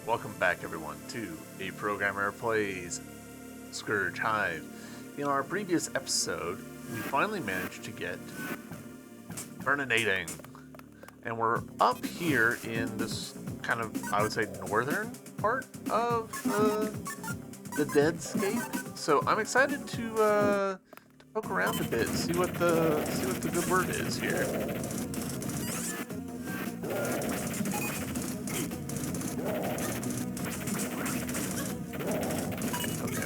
Welcome back, everyone, to A Programmer Plays Scurge Hive. In our previous episode, we finally managed to get burninating, and we're up here in this kind of, I would say, northern part of the Deadscape. So I'm excited to poke around a bit, see what the good word is here.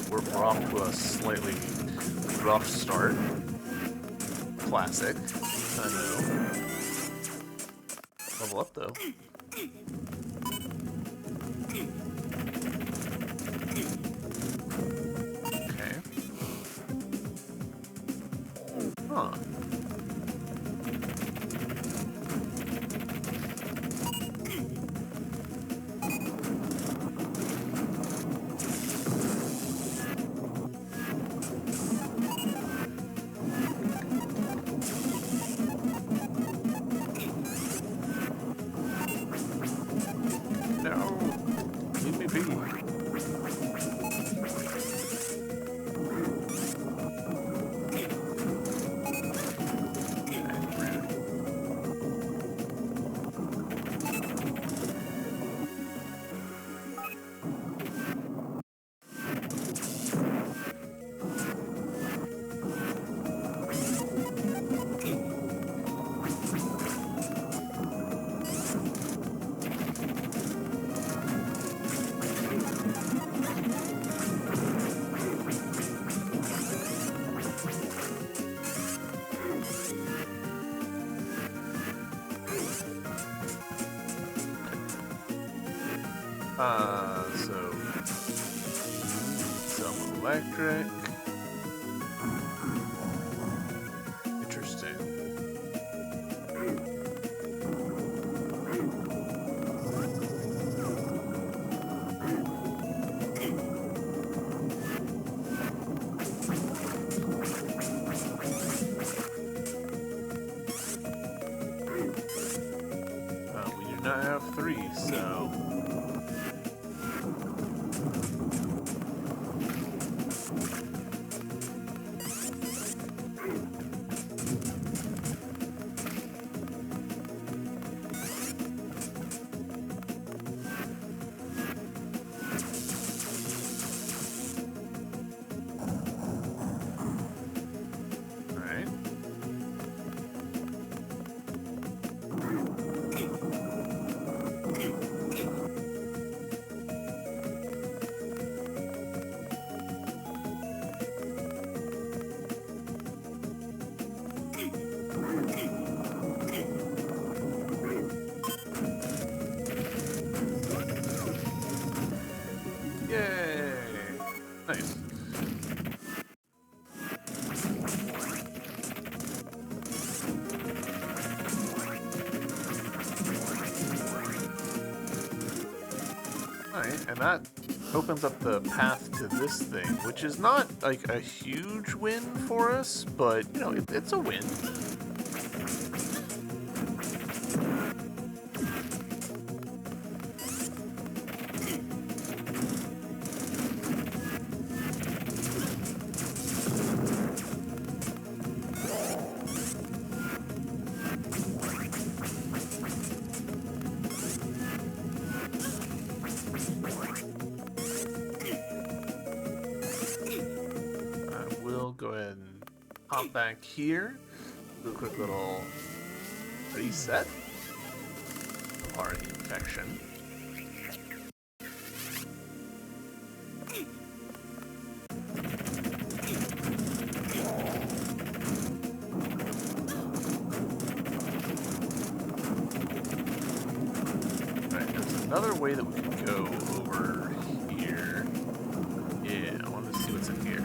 We're off to a slightly rough start. Classic. I know. Level up, though. Okay. Huh. So some electric. Interesting. We do not have 3, so. Nice. Alright, and that opens up the path to this thing, which is not like a huge win for us, but you know, it's a win. Go ahead and hop back here, do a quick little reset of our infection. Alright, there's another way that we can go over here. Yeah, I want to see what's in here.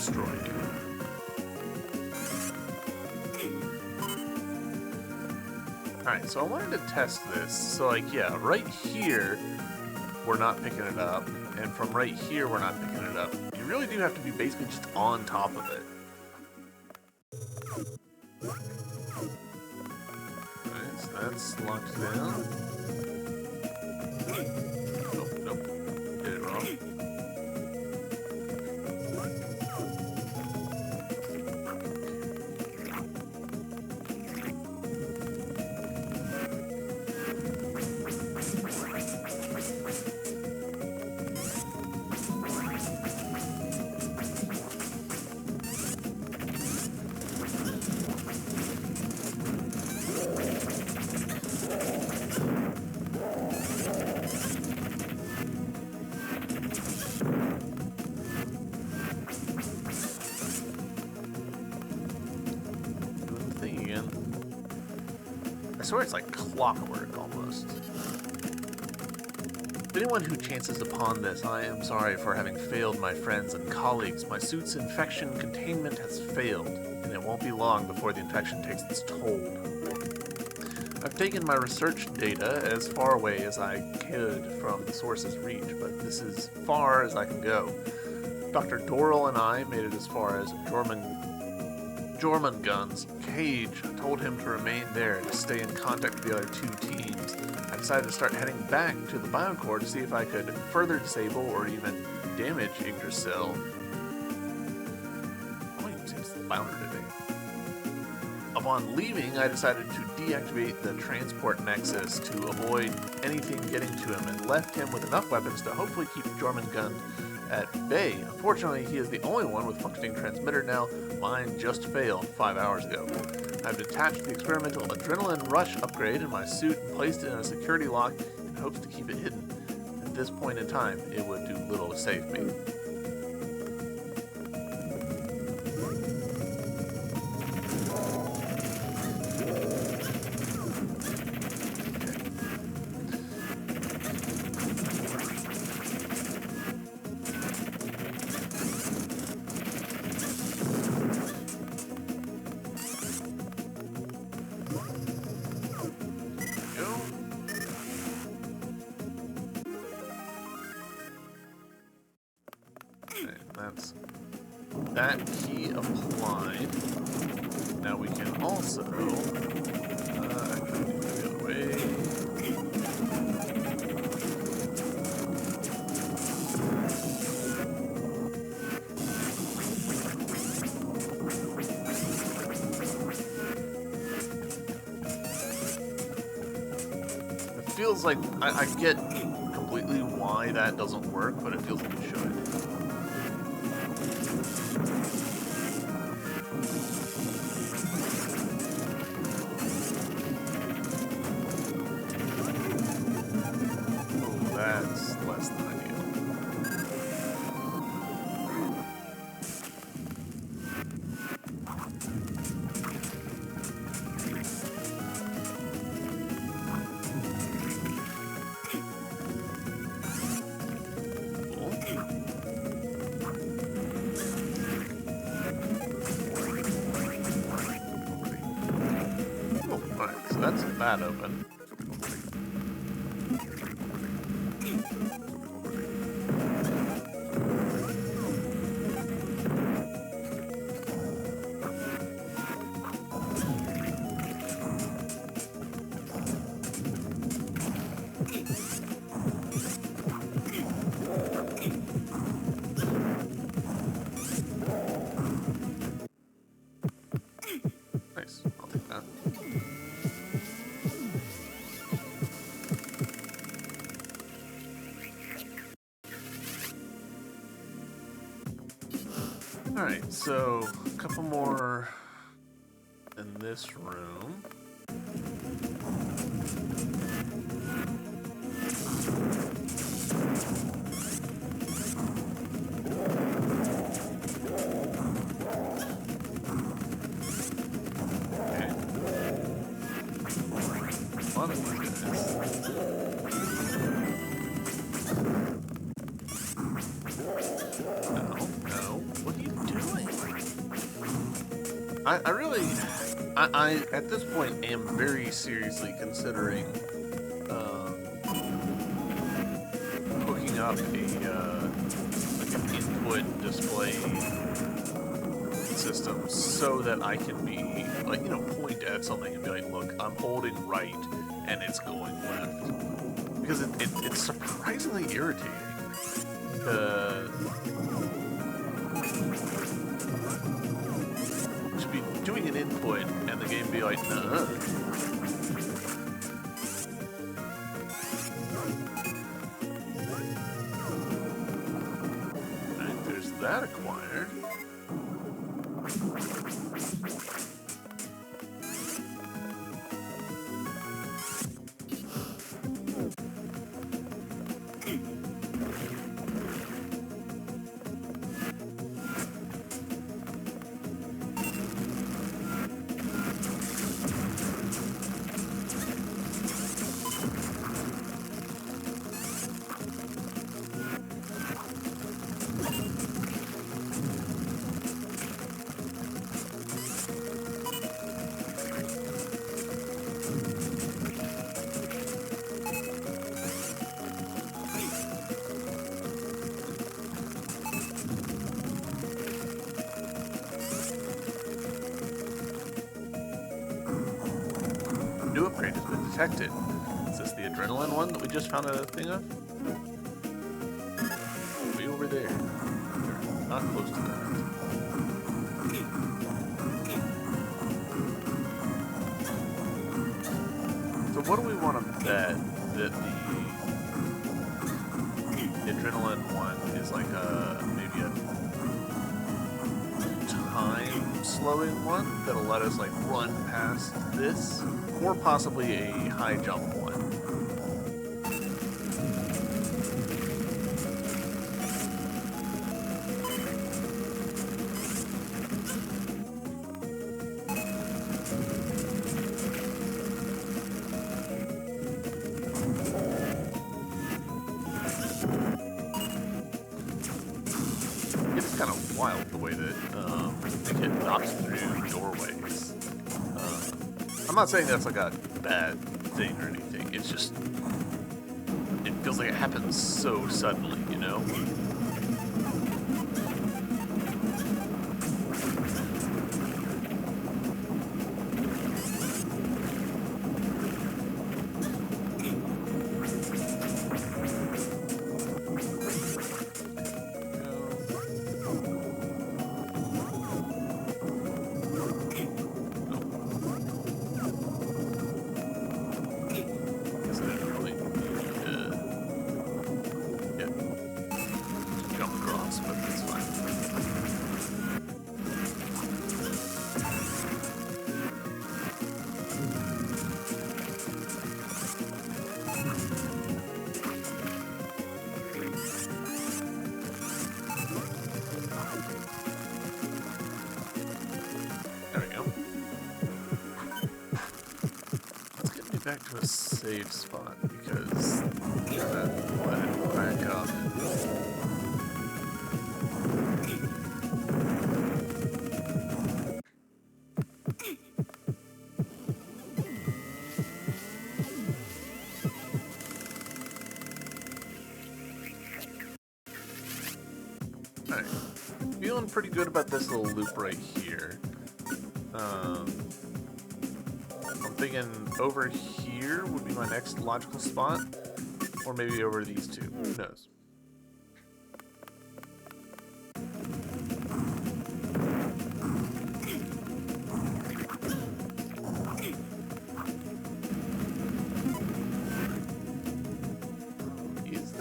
destroy you. Alright, so I wanted to test this. So, like, yeah, right here, we're not picking it up. And from right here, we're not picking it up. You really do have to be basically just on top of it. Alright, so that's locked down. Nope, nope. Did it wrong. I swear it's like clockwork almost. Anyone who chances upon this, I am sorry for having failed my friends and colleagues. My suit's infection containment has failed, and it won't be long before the infection takes its toll. I've taken my research data as far away as I could from the source's reach, but this is far as I can go. Dr. Doral and I made it as far as Jormungand's cage. I told him to remain there to stay in contact with the other two teams. I decided to start heading back to the biocore to see if I could further disable or even damage Yggdrasil. Oh, he seems flounder today. Upon leaving, I decided to deactivate the transport nexus to avoid anything getting to him and left him with enough weapons to hopefully keep Jormungand at bay. Unfortunately, he is the only one with functioning transmitter now. Mine just failed 5 hours ago. I've detached the experimental adrenaline rush upgrade in my suit and placed it in a security lock in hopes to keep it hidden. At this point in time, it would do little to save me. That's that key applied. Now we can also actually do it the other way. It feels like I get completely why that doesn't work, but it feels like it should. That's less than ideal. Cool. Alright, so that's that open. Nice, I'll take that. Alright, so a couple more in this room. One of these guys. No, no. What are you doing? I really, I at this point am very seriously considering hooking up like an input display system so that I can be like, you know, point at something and be like, look, I'm holding right and it's going left, because it's surprisingly irritating. To be doing an input and the game be like, nah. Alright, there's that acquired. New upgrade has been detected. Is this the adrenaline one that we just found a thing of? Way over there. We're not close to that. So what do we want to bet that the adrenaline one is like maybe a time slowing one that'll let us like run past this? Or possibly a high jump one. It's kind of wild the way that they get knocked through doorways. I'm not saying that's like a bad thing or anything. It's just, it feels like it happens so suddenly, you know? Back to a safe spot because that let it back up. Alright, feeling pretty good about this little loop right here. I'm thinking over here would be my next logical spot, or maybe over these two. Who knows? Is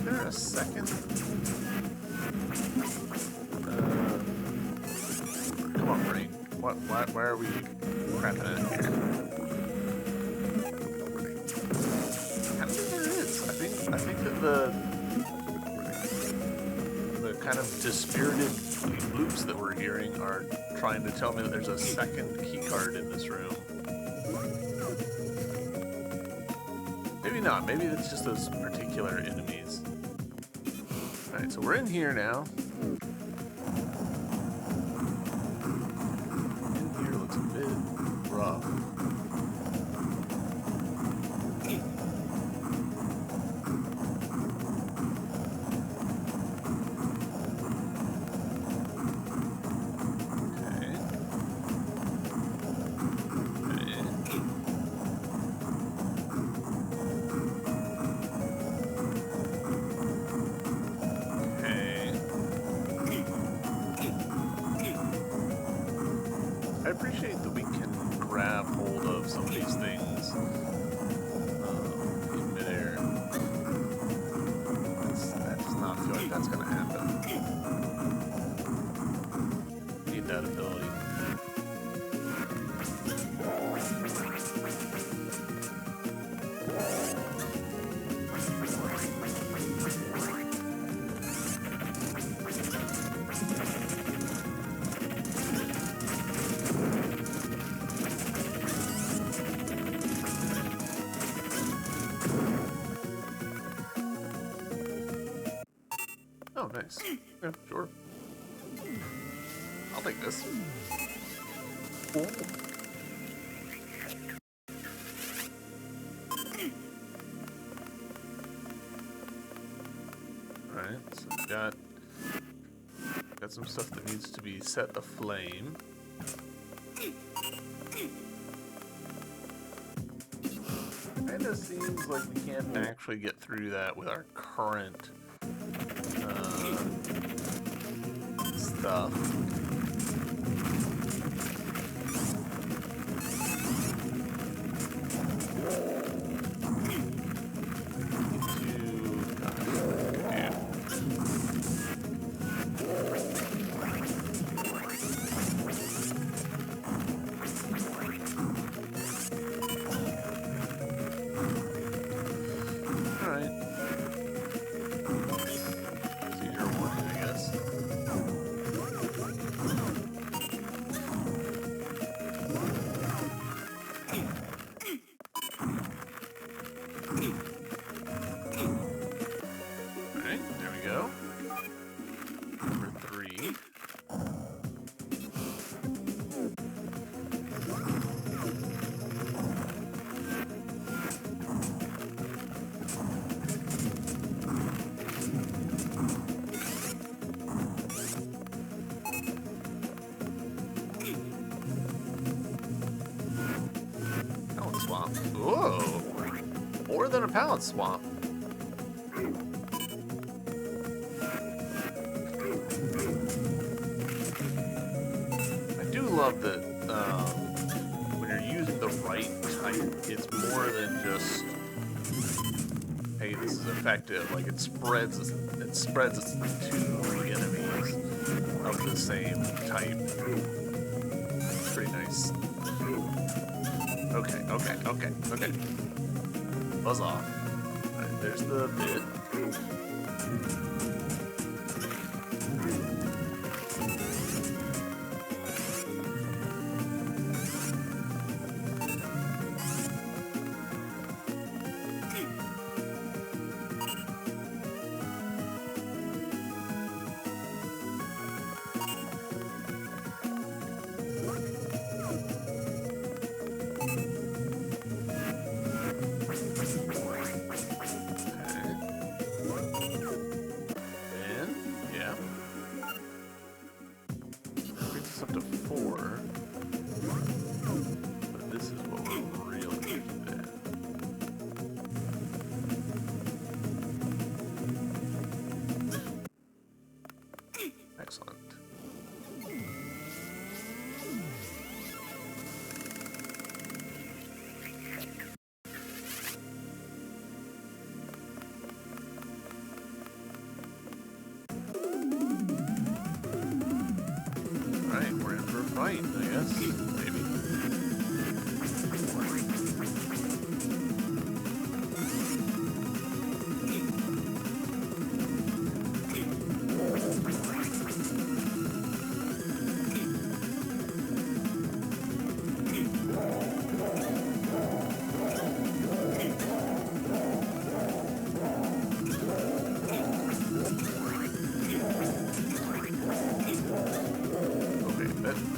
there a second? Come on, brain. What? Why are we crapping it here? I don't think there is. I think that the kind of dispirited loops that we're hearing are trying to tell me that there's a second key card in this room. Maybe not. Maybe it's just those particular enemies. Alright, so we're in here now. In here looks a bit rough. I appreciate that we can grab hold of some of these things in midair. That does not feel like that's going to happen. Need that ability. Oh, nice. Yeah, sure. I'll take this. Cool. Alright, so we got some stuff that needs to be set aflame. Kinda seems like we can't actually get through that with our current stuff. Swamp. Whoa! More than a pallet swamp. I do love that when you're using the right type, it's more than just, hey, this is effective. Like it spreads to the enemies of the same type. It's pretty nice. Okay. Buzz off. Alright, there's the bit. Excellent. Alright, we're in for a fight, I guess. Maybe.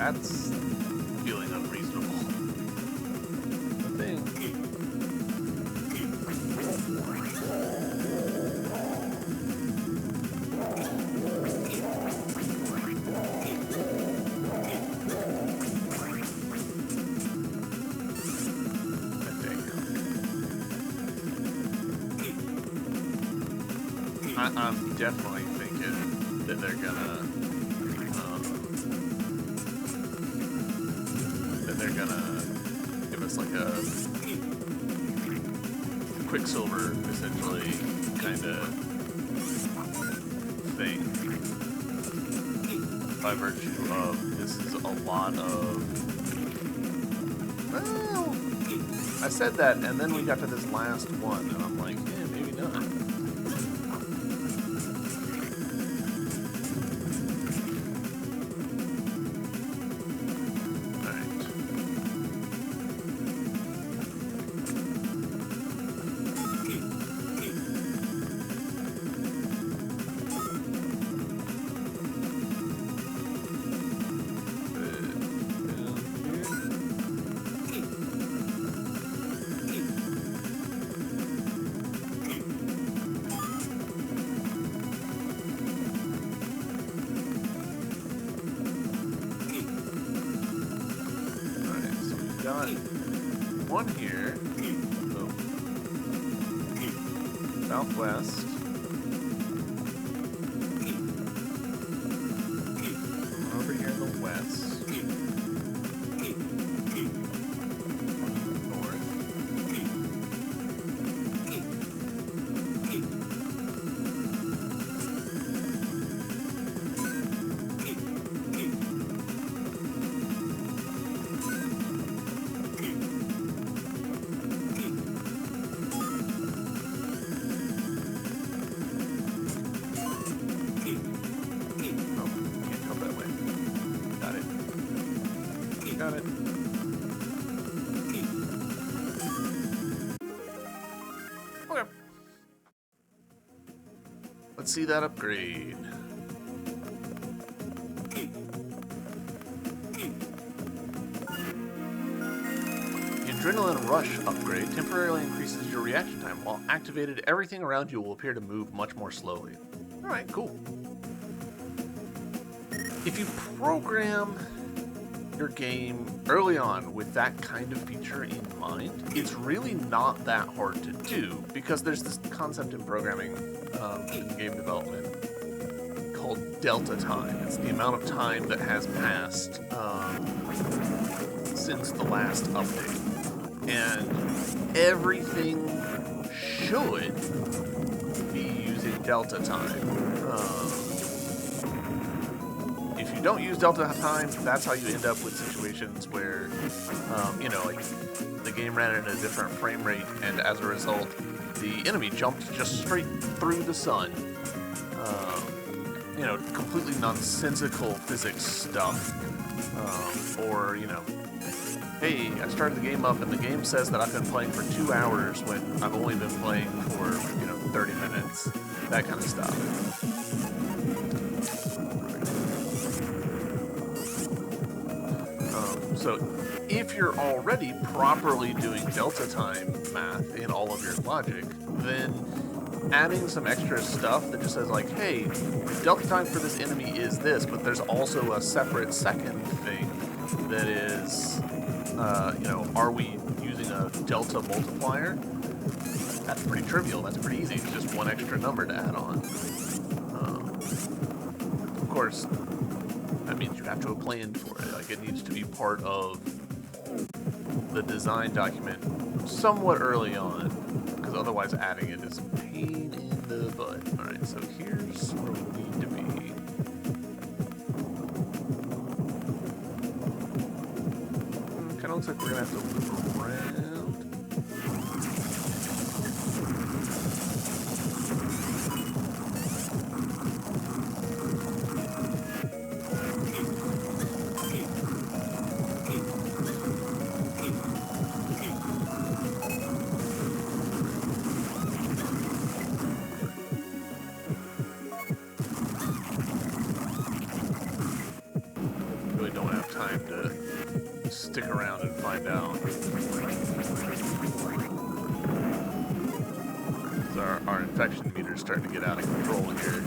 That's feeling unreasonable. I think. I'm definitely thinking that they're gonna give us like a Quicksilver, essentially, kind of thing. By virtue of this is a lot of. Well, I said that, and then we got to this last one, and I'm like, maybe not. Got one here. Oh. Southwest. Over here in the west. North. Got it. Okay. Let's see that upgrade. The Adrenaline Rush upgrade temporarily increases your reaction time. While activated, everything around you will appear to move much more slowly. Alright, cool. If you program your game early on with that kind of feature in mind, it's really not that hard to do, because there's this concept in programming, in game development, called delta time. It's the amount of time that has passed since the last update. And everything should be using delta time. If you don't use delta time, that's how you end up with situations where, you know, like the game ran at a different frame rate, and as a result, the enemy jumped just straight through the sun. You know, completely nonsensical physics stuff. Or, you know, hey, I started the game up and the game says that I've been playing for 2 hours when I've only been playing for, you know, 30 minutes. That kind of stuff. So if you're already properly doing delta time math in all of your logic, then adding some extra stuff that just says like, hey, delta time for this enemy is this, but there's also a separate second thing that is, you know, are we using a delta multiplier? That's pretty trivial. That's pretty easy. It's just one extra number to add on. Of course, that means you have to have planned for it. Like, it needs to be part of the design document somewhat early on, because otherwise adding it is a pain in the butt. Alright, so here's where we need to be. Kind of looks like we're going to have to loop around. Time stick around and find out. So our infection meter's starting to get out of control here.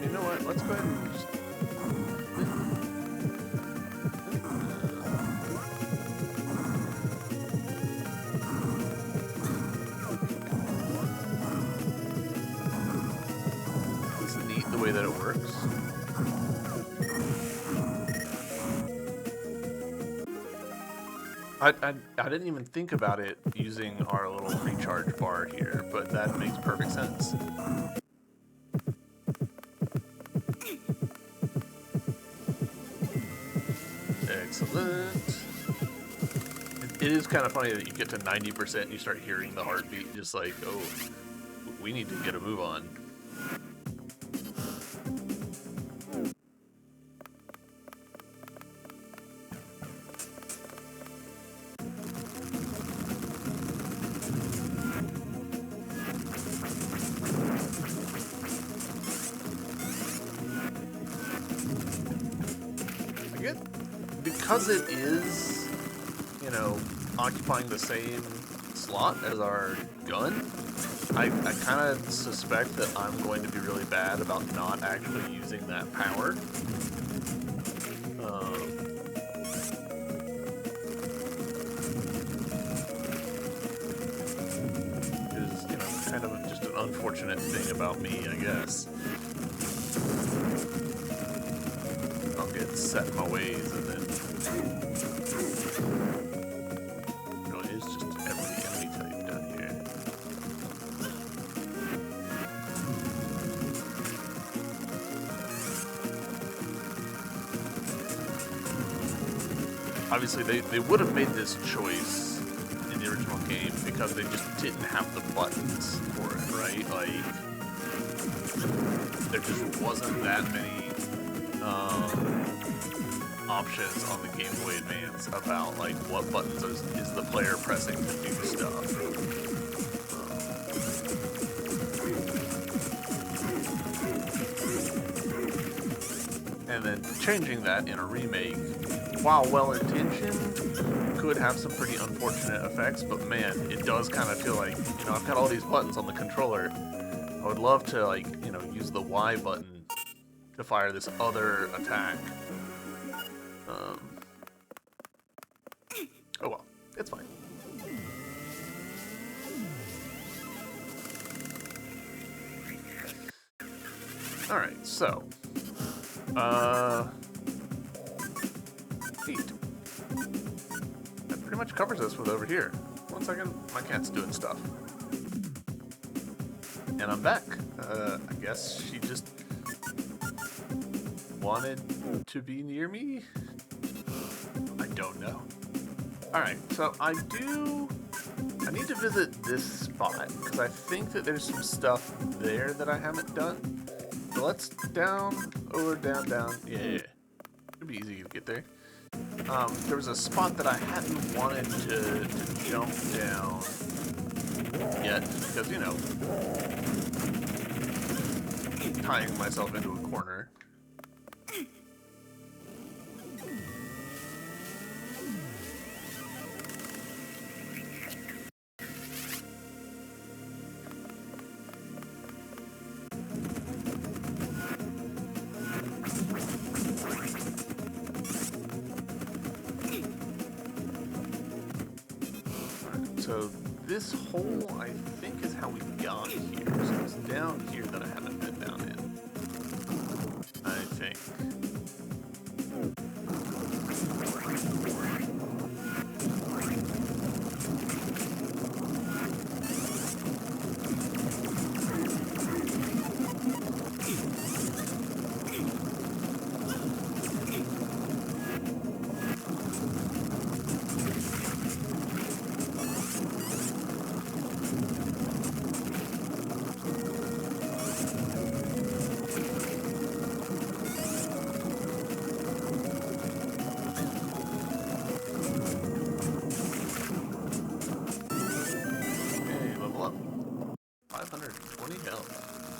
You know what? Let's go ahead and just... It's neat the way that it works. I didn't even think about it using our little recharge bar here, but that makes perfect sense. Excellent. It is kind of funny that you get to 90% and you start hearing the heartbeat, just like, oh, we need to get a move on. Because it is, you know, occupying the same slot as our gun, I kind of suspect that I'm going to be really bad about not actually using that power. Is, you know, kind of just an unfortunate thing about me, I guess. I'll get set in my ways and then... No, it is just every enemy type down here. Obviously, they would have made this choice in the original game because they just didn't have the buttons for it, right? Like, there just wasn't that many options on the Game Boy Advance about like what buttons is the player pressing to do stuff. And then changing that in a remake, while well-intentioned, could have some pretty unfortunate effects, but man, it does kind of feel like, you know, I've got all these buttons on the controller. I would love to, like, you know, use the Y button to fire this other attack. Oh well, it's fine. Alright, so... neat. That pretty much covers us with over here. One second, my cat's doing stuff. And I'm back. I guess she just wanted to be near me? I don't know. Alright, so I need to visit this spot, because I think that there's some stuff there that I haven't done. So let's down, over, down, down. Yeah. It'd be easy to get there. There was a spot that I hadn't wanted to jump down yet, because, you know, tying myself into a corner. So this hole, I think, is how we got here. So it's down here that I haven't been down in, I think.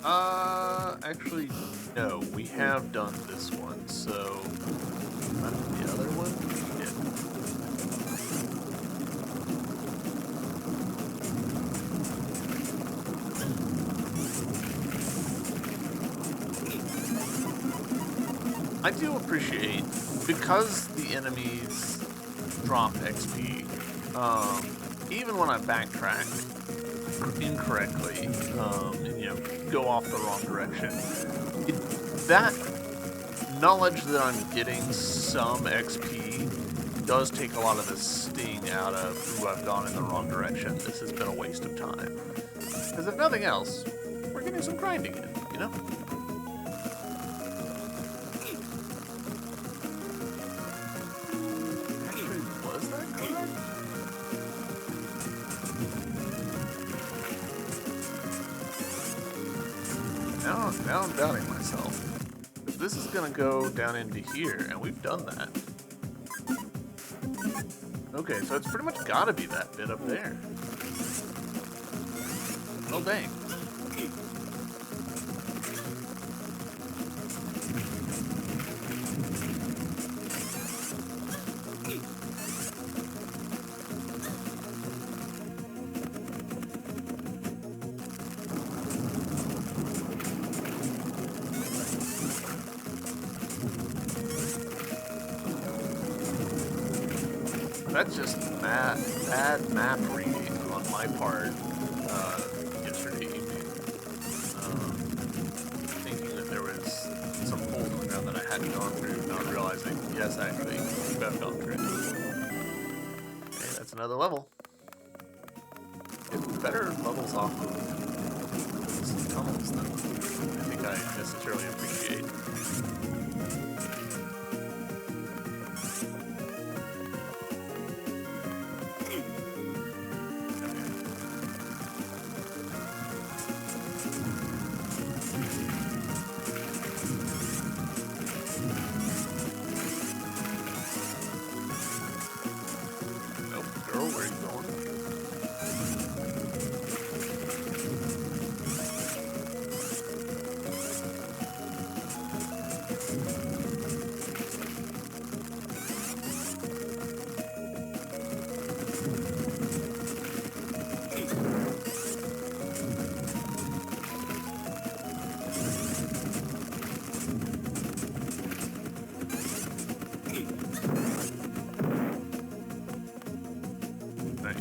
Actually, no. We have done this one, so the other one we did. I do appreciate, because the enemies drop XP, even when I backtrack incorrectly, and, you know, go off the wrong direction, that knowledge that I'm getting some XP does take a lot of the sting out of, ooh, I've gone in the wrong direction, this has been a waste of time. Because if nothing else, we're getting some grinding in, you know? Actually, was that correct? Now I'm doubting myself. If this is gonna go down into here, and we've done that. Okay, so it's pretty much gotta be that bit up there. Oh dang. That's just bad map reading on my part yesterday evening. Thinking that there was some holes in the ground that I hadn't gone through, not realizing, yes, actually, you have gone through. Okay, that's another level. It's better levels off of these tunnels than I think I necessarily appreciate.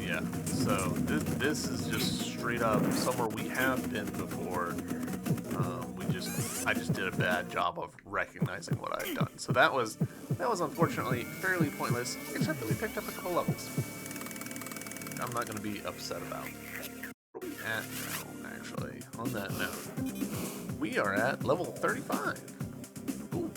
Yeah, so this is just straight up somewhere we have been before. I just did a bad job of recognizing what I've done. So that was unfortunately fairly pointless, except that we picked up a couple levels. I'm not going to be upset about. Where are we at now, actually? On that note, we are at level 35. Ooh.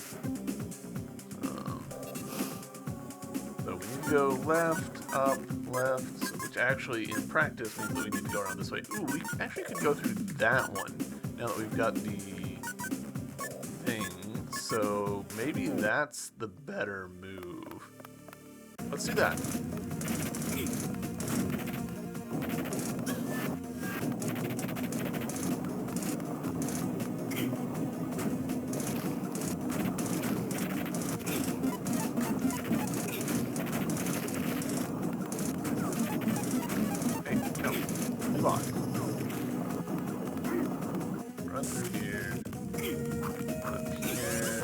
So we need to go left, up, left, which actually in practice means that we need to go around this way. Ooh, we actually could go through that one now that we've got the thing. So maybe that's the better move. Let's do that. Run through here. Up here.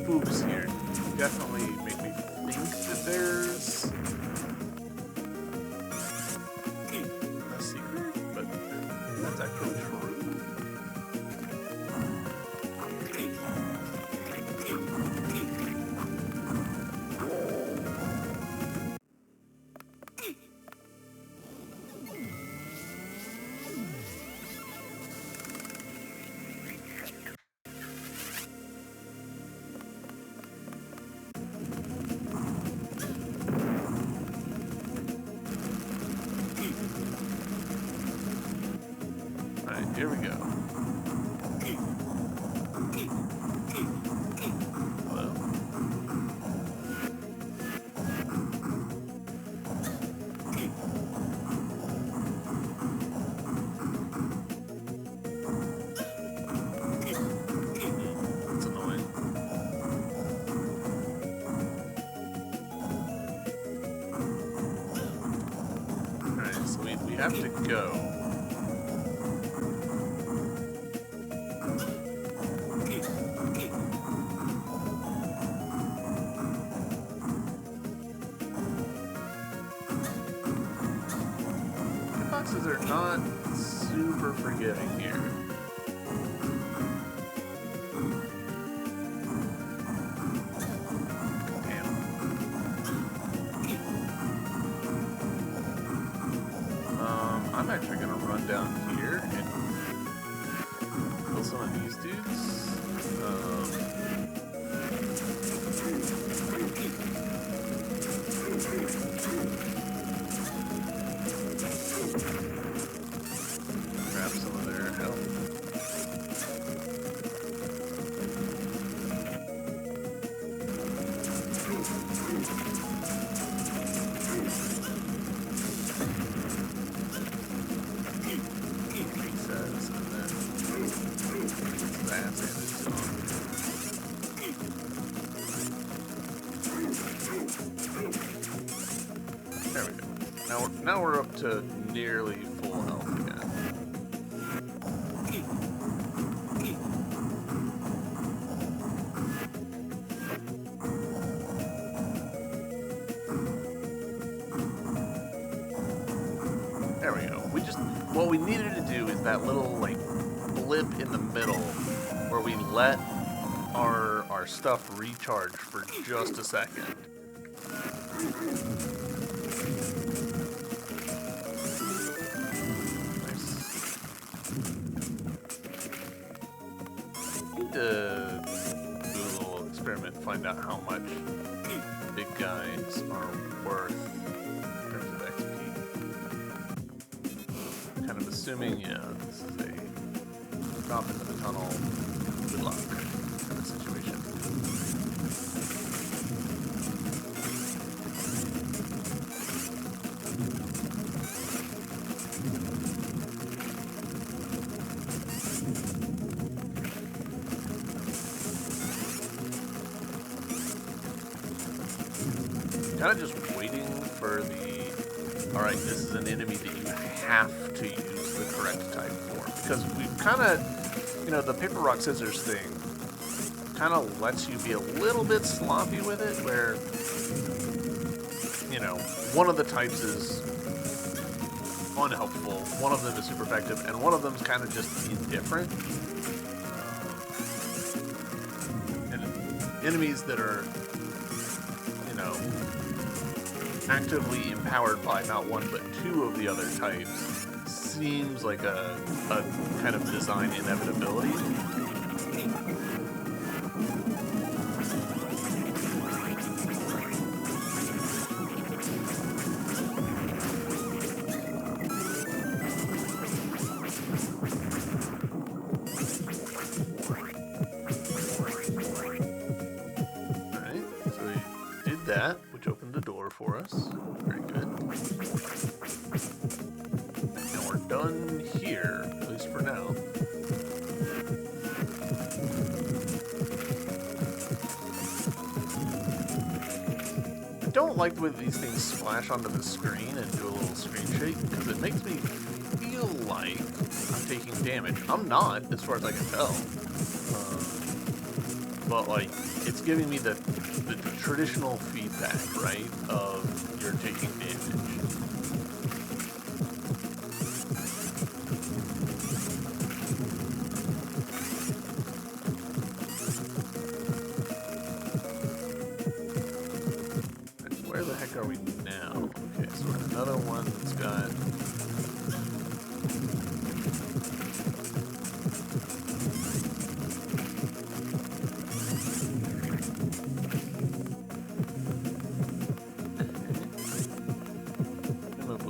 Oops here. Definitely make me think that there's a secret, but that's actually true. Alright, here we go. point, we have to go. Boxes are not super forgiving here. I'm actually going to run down here and kill some of these dudes. Grab some of their health. There we go. Now we're up to nearly full health again. There we go. What we needed to do is that little like blip in the middle where we let our stuff recharge for just a second. Need to do a little experiment, find out how much big guys are worth in terms of XP. Kind of assuming, yeah, this is a drop into the tunnel, good luck kind of situation. Kind of just waiting for the, alright, this is an enemy that you have to use the correct type for. Because we've kind of, you know, the paper, rock, scissors thing kind of lets you be a little bit sloppy with it, where, you know, one of the types is unhelpful, one of them is super effective, and one of them is kind of just indifferent. And enemies that are, you know, actively empowered by not one but two of the other types seems like a kind of design inevitability. Alright, so we did that, which opened the door for us. Very good. And we're done here, at least for now. I don't like the way these things splash onto the screen and do a little screen shake, because it makes me feel like I'm taking damage. I'm not, as far as I can tell. But, like, it's giving me the traditional feedback, right, of you're taking damage. And where the heck are we now? Okay, so we're in another one that's got...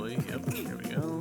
Yep, here we go.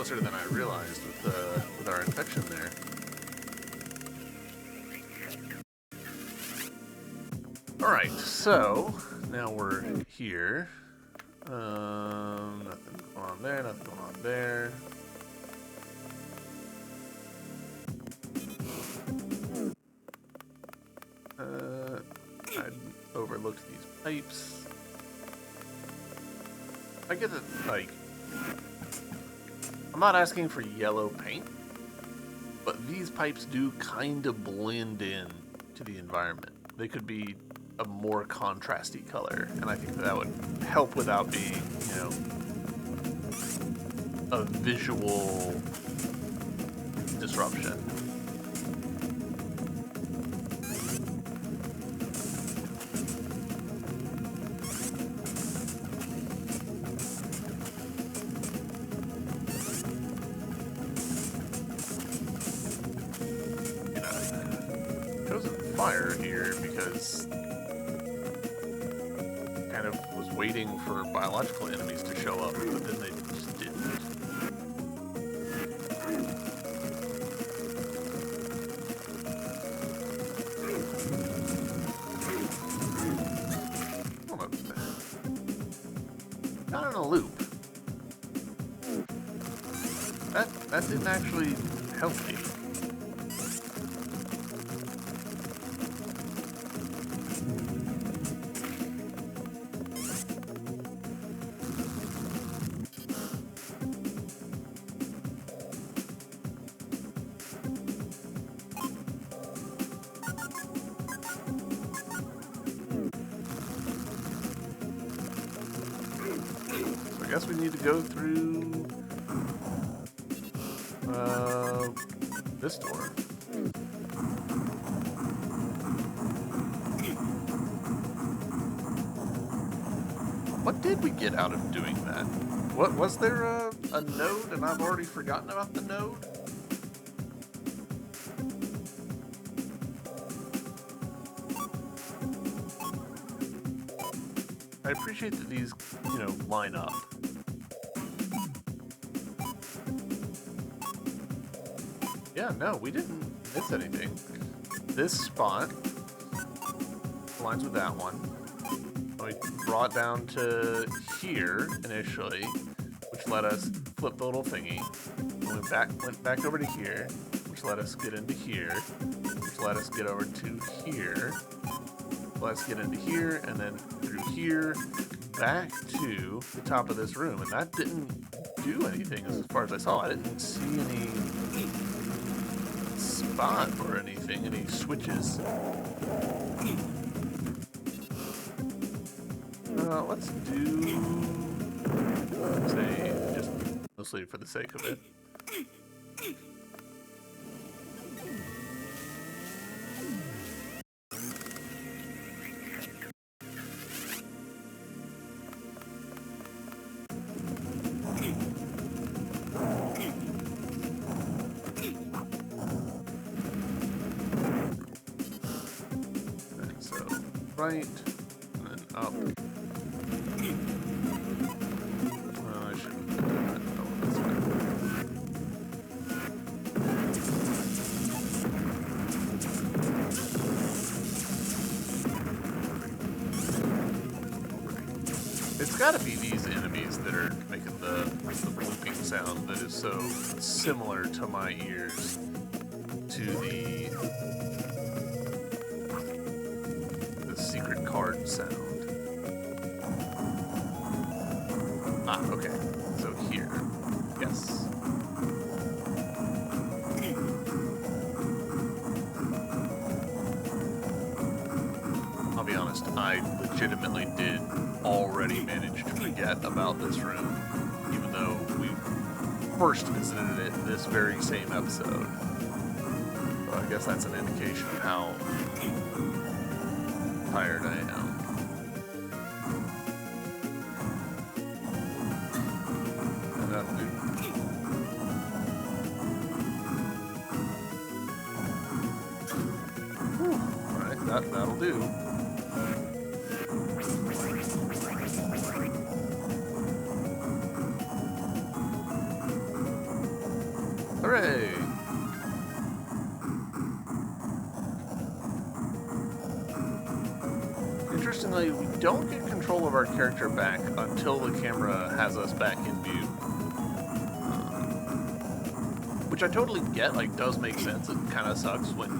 closer than I realized with our infection there. Alright, so now we're here. Nothing going on there, nothing going on there. I overlooked these pipes. I get it, like, I'm not asking for yellow paint, but these pipes do kind of blend in to the environment. They could be a more contrasty color, and I think that would help without being, you know, a visual disruption. Fire here because kind of was waiting for biological enemies to show up, but then they just didn't. Not in a loop. That didn't actually help me. I guess we need to go through this door. What did we get out of doing that? What was there a node and I've already forgotten about the node? I appreciate that these, you know, line up. Yeah, no, we didn't miss anything. This spot aligns with that one. We brought down to here initially, which let us flip the little thingy. Went back over to here, which let us get into here, which let us get over to here. Let's get into here, and then through here, back to the top of this room. And that didn't do anything as far as I saw. I didn't see any spot or anything, any switches. Let's do, say, just mostly for the sake of it. And so, right, and then up. I shouldn't have done that. Oh, that's fine. It's gotta be these enemies that are making the blooping sound that is so similar to my ears to the secret card sound. Ah, okay. So here. Yes. I'll be honest, I legitimately did already manage to forget about this room, even though we first visited it in this very same episode. So I guess that's an indication of how tired I am. And that'll do. Alright, that'll do. interestingly, we don't get control of our character back until the camera has us back in view. Which I totally get, like, does make sense. It kind of sucks when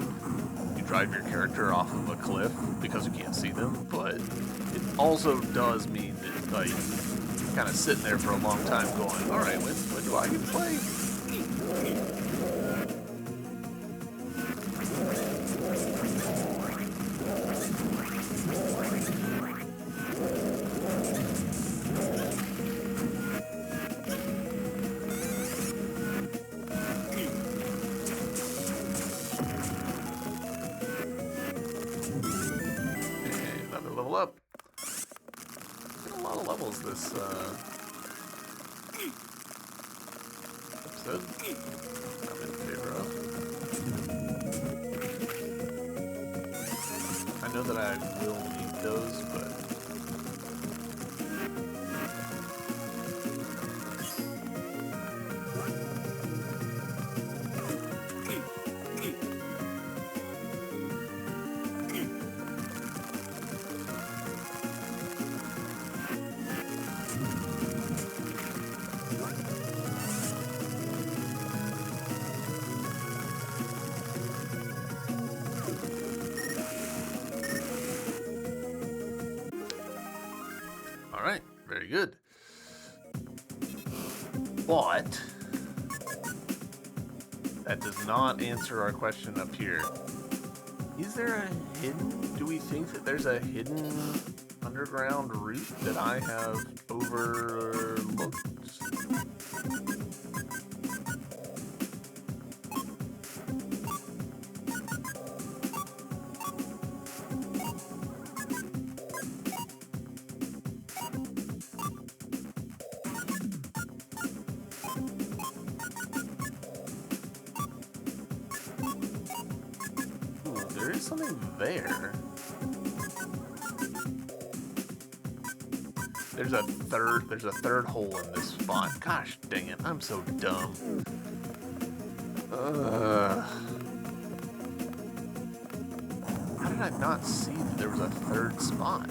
you drive your character off of a cliff because you can't see them, but it also does mean that, like, kind of sitting there for a long time going, alright, when do I get to play? Level up. Get a lot of levels this episode. I'm in favor of. I know that I will need those, but alright, very good. But that does not answer our question up here. Is there a hidden... Do we think that there's a hidden underground route that I have overlooked? There is something there. There's a third hole in this spot. Gosh dang it, I'm so dumb. How did I not see that there was a third spot?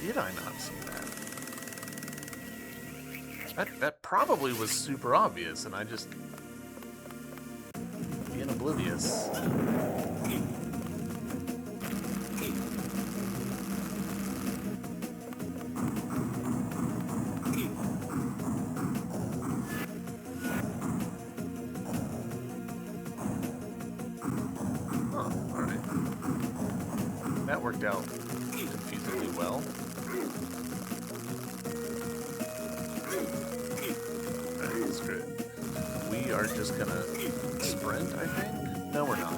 Did I not see that? That probably was super obvious, and I just being oblivious. Oh, all right. That worked out confusingly well. Screw it. We are just gonna sprint, I think? No, we're not.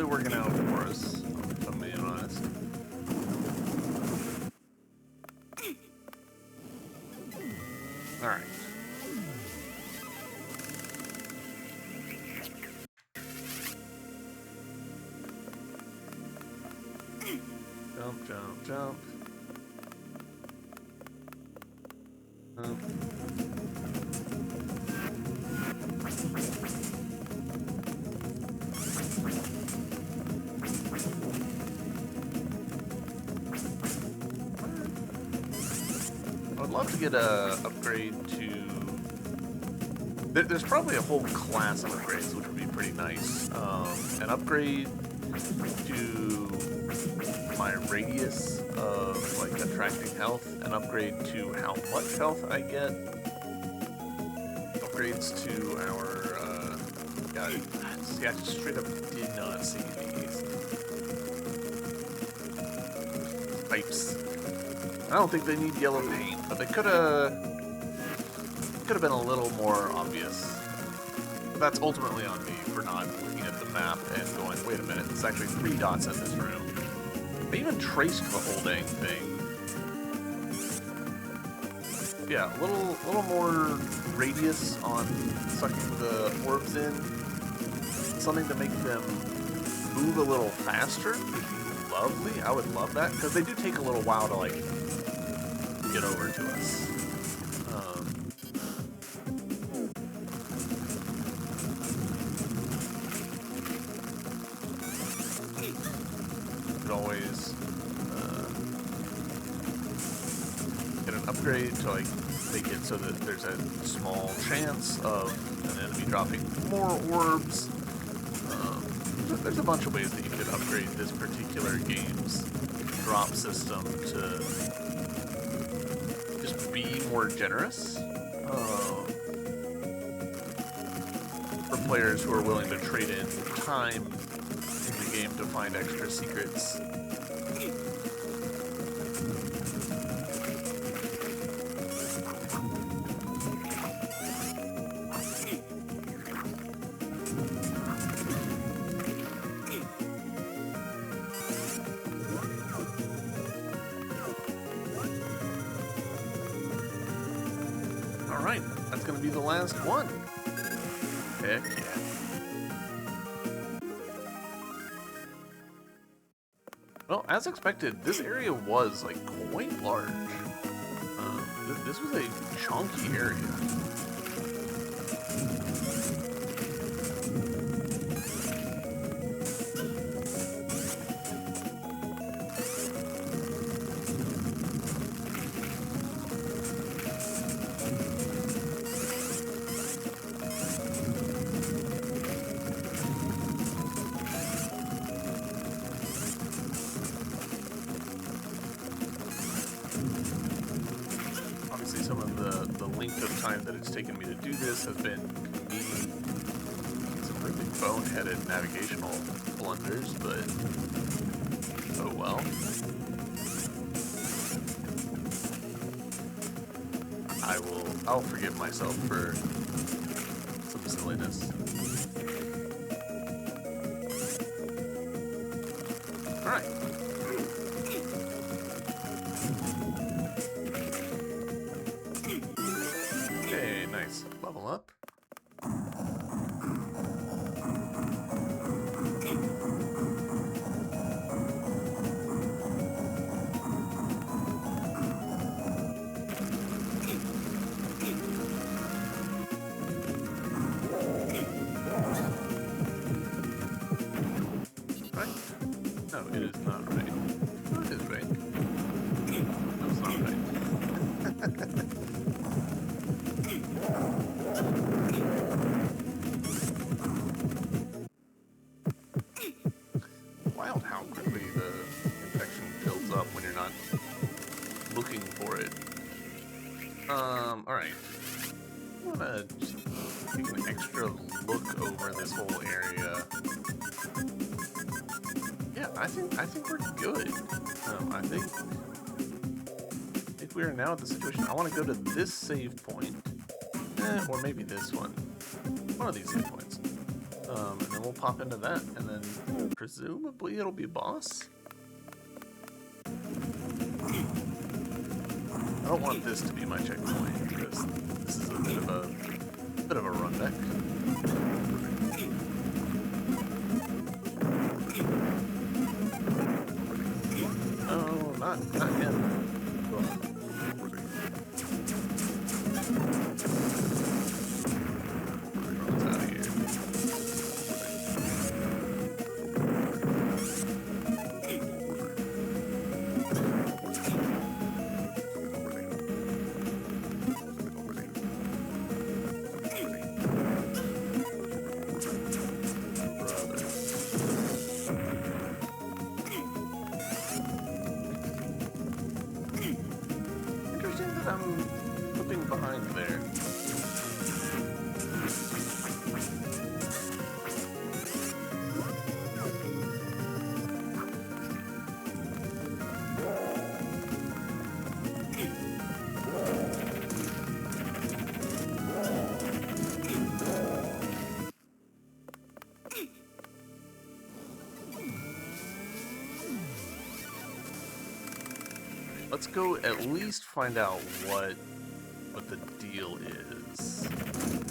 Working out for us, if I'm being honest. Alright. Jump, jump, jump. I would love to get a upgrade to... There's probably a whole class of upgrades, which would be pretty nice. An upgrade to my radius of like attracting health, an upgrade to how much health I get, upgrades to our see, I just straight up did not see these pipes. I don't think they need yellow paint, but they could have been a little more obvious. But that's ultimately on me for not looking at the map and going, wait a minute, there's actually 3 dots in this room. I even traced the whole dang thing. Yeah, a little more radius on sucking the orbs in. Something to make them move a little faster would be lovely. I would love that, because they do take a little while to, like, get over to us. Could always get an upgrade to, like, make it so that there's a small chance of an enemy dropping more orbs. There's a bunch of ways that you could upgrade this particular game's drop system to just be more generous for players who are willing to trade in time in the game to find extra secrets. Alright, that's gonna be the last one. Heck yeah. Well, as expected, this area was, like, quite large. This was a chunky area. Some of the length of time that it's taken me to do this has been me some really boneheaded navigational blunders, but oh well. I'll forgive myself for some silliness. Alright. Level up. Right? No, it is not right. No, it is right. No, it's not right. Wild how quickly the infection builds up when you're not looking for it. Alright. I wanna just take an extra look over this whole area. Yeah, I think we're good. I think we are now at the situation. I want to go to this save point. Or maybe this one. One of these save points. And then we'll pop into that, and then presumably it'll be a boss. I don't want this to be my checkpoint, because this is a bit of a run back. Oh, not him. Let's out of here. Interesting that I'm flipping behind there. Let's go at least find out what the deal is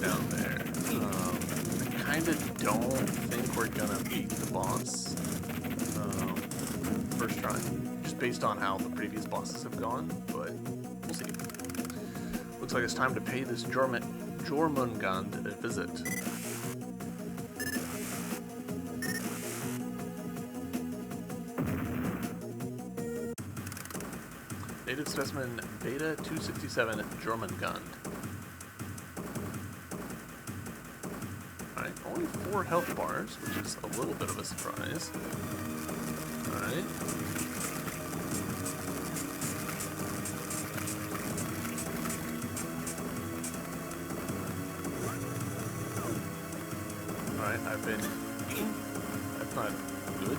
down there. I kind of don't think we're gonna beat the boss first try, just based on how the previous bosses have gone, but we'll see. Looks like it's time to pay this Jormungand a visit. Native specimen Beta 267 Jormungand. Alright, only 4 health bars, which is a little bit of a surprise. Alright. Alright, I've been eating. That's not good.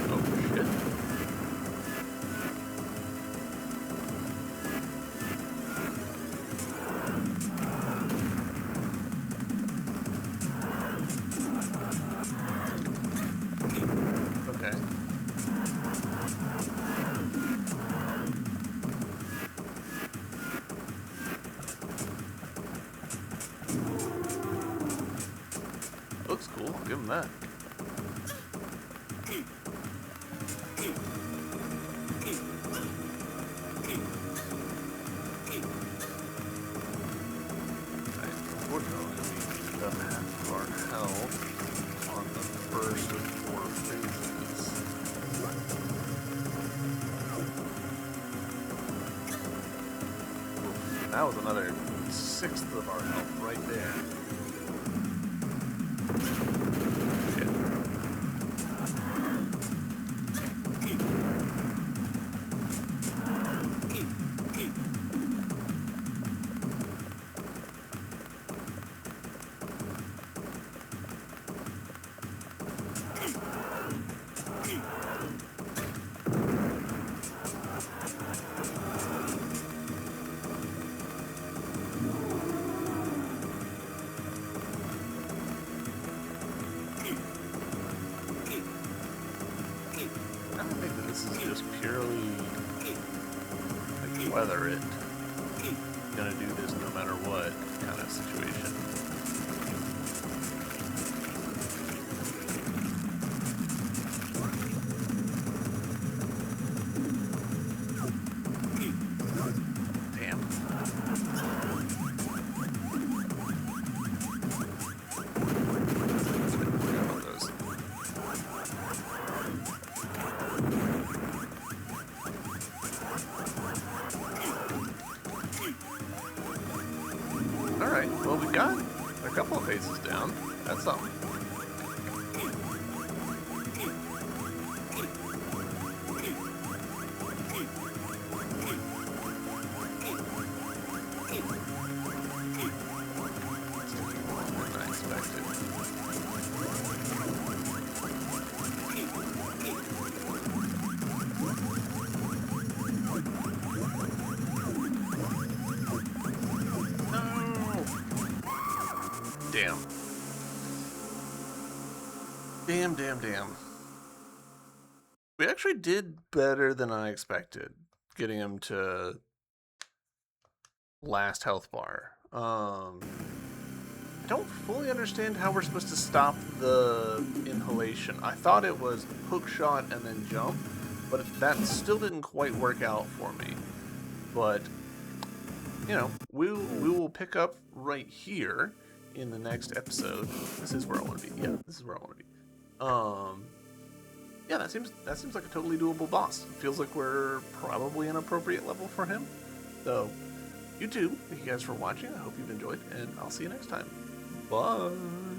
Oh, shit. Looks cool, I'll give him that. Unfortunately, we ended up half our health on the first of 4 phases. Oof, that was another 1/6 of our health right there. This is just purely like whether it gonna do this no matter what kind of situation. Damn. Alright, well we got a couple of phases down. That's something. More than I expected. Damn. Damn. We actually did better than I expected, getting him to last health bar. I don't fully understand how we're supposed to stop the inhalation. I thought it was hook shot and then jump, but that still didn't quite work out for me. But you know, we will pick up right here in the next episode. This is where I want to be. Yeah, this is where I want to be. Yeah, that seems like a totally doable boss. It feels like we're probably an appropriate level for him. So, YouTube, thank you guys for watching. I hope you've enjoyed, and I'll see you next time. Bye.